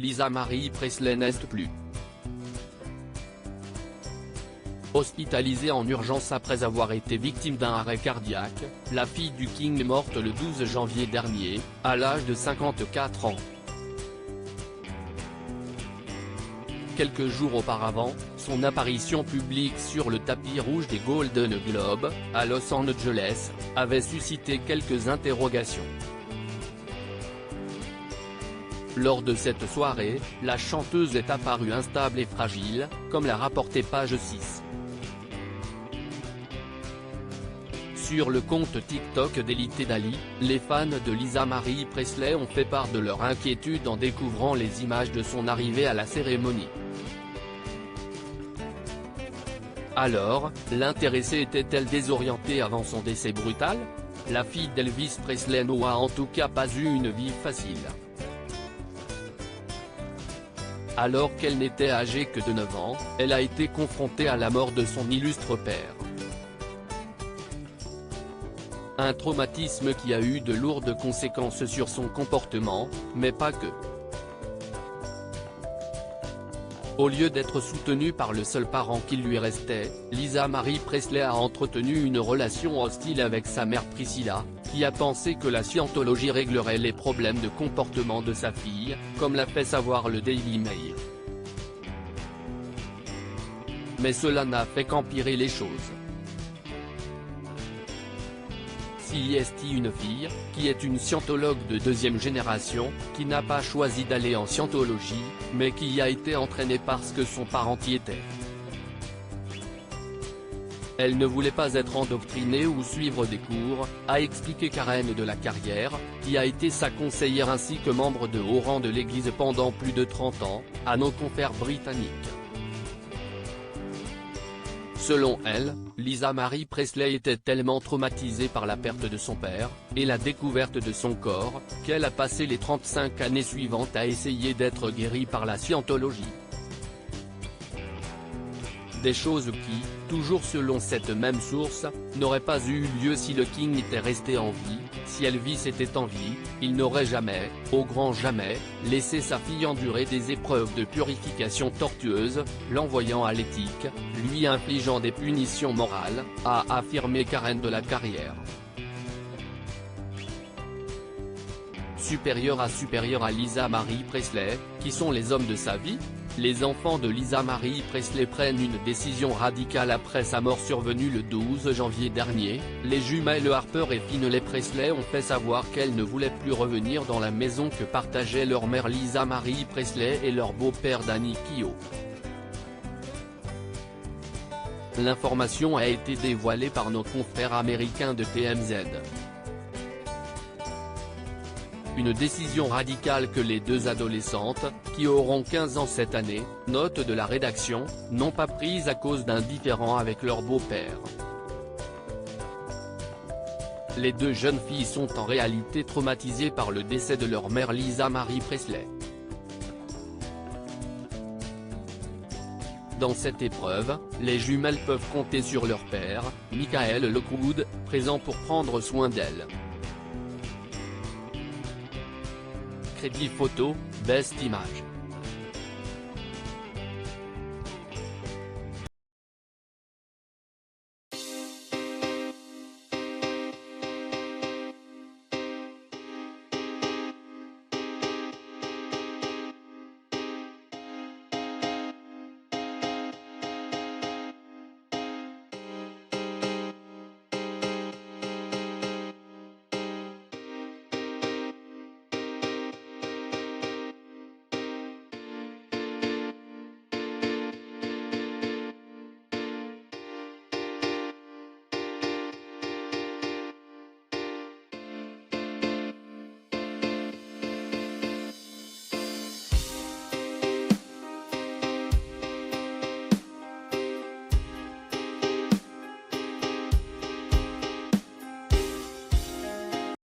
Lisa Marie Presley n'est plus hospitalisée en urgence après avoir été victime d'un arrêt cardiaque. La fille du King est morte le 12 janvier dernier, à l'âge de 54 ans. Quelques jours auparavant, son apparition publique sur le tapis rouge des Golden Globes, à Los Angeles, avait suscité quelques interrogations. Lors de cette soirée, la chanteuse est apparue instable et fragile, comme l'a rapporté Page 6. Sur le compte TikTok d'Elite Dali, les fans de Lisa Marie Presley ont fait part de leur inquiétude en découvrant les images de son arrivée à la cérémonie. Alors, l'intéressée était-elle désorientée avant son décès brutal? La fille d'Elvis Presley n'a en tout cas pas eu une vie facile. Alors qu'elle n'était âgée que de 9 ans, elle a été confrontée à la mort de son illustre père. Un traumatisme qui a eu de lourdes conséquences sur son comportement, mais pas que. Au lieu d'être soutenue par le seul parent qui lui restait, Lisa Marie Presley a entretenu une relation hostile avec sa mère Priscilla, qui a pensé que la scientologie réglerait les problèmes de comportement de sa fille, comme l'a fait savoir le Daily Mail. Mais cela n'a fait qu'empirer les choses. Si est une fille, qui est une scientologue de deuxième génération, qui n'a pas choisi d'aller en scientologie, mais qui y a été entraînée parce que son parent y était. Elle ne voulait pas être endoctrinée ou suivre des cours, a expliqué Karen de la Carrière, qui a été sa conseillère ainsi que membre de haut rang de l'Église pendant plus de 30 ans, à nos confrères britanniques. Selon elle, Lisa Marie Presley était tellement traumatisée par la perte de son père, et la découverte de son corps, qu'elle a passé les 35 années suivantes à essayer d'être guérie par la scientologie. Des choses qui, toujours selon cette même source, n'auraient pas eu lieu si le King était resté en vie. Si Elvis était en vie, il n'aurait jamais, au grand jamais, laissé sa fille endurer des épreuves de purification tortueuses, l'envoyant à l'éthique, lui infligeant des punitions morales, a affirmé Karen de la Carrière. Supérieur à Lisa Marie Presley, qui sont les hommes de sa vie? Les enfants de Lisa Marie Presley prennent une décision radicale après sa mort survenue le 12 janvier dernier. Les jumelles Harper et Finley Presley ont fait savoir qu'elles ne voulaient plus revenir dans la maison que partageaient leur mère Lisa Marie Presley et leur beau-père Danny Keough. L'information a été dévoilée par nos confrères américains de TMZ. Une décision radicale que les deux adolescentes, qui auront 15 ans cette année, note de la rédaction, n'ont pas prise à cause d'un différend avec leur beau-père. Les deux jeunes filles sont en réalité traumatisées par le décès de leur mère Lisa Marie Presley. Dans cette épreuve, les jumelles peuvent compter sur leur père, Michael Lockwood, présent pour prendre soin d'elles. Crédit photo, Best Image.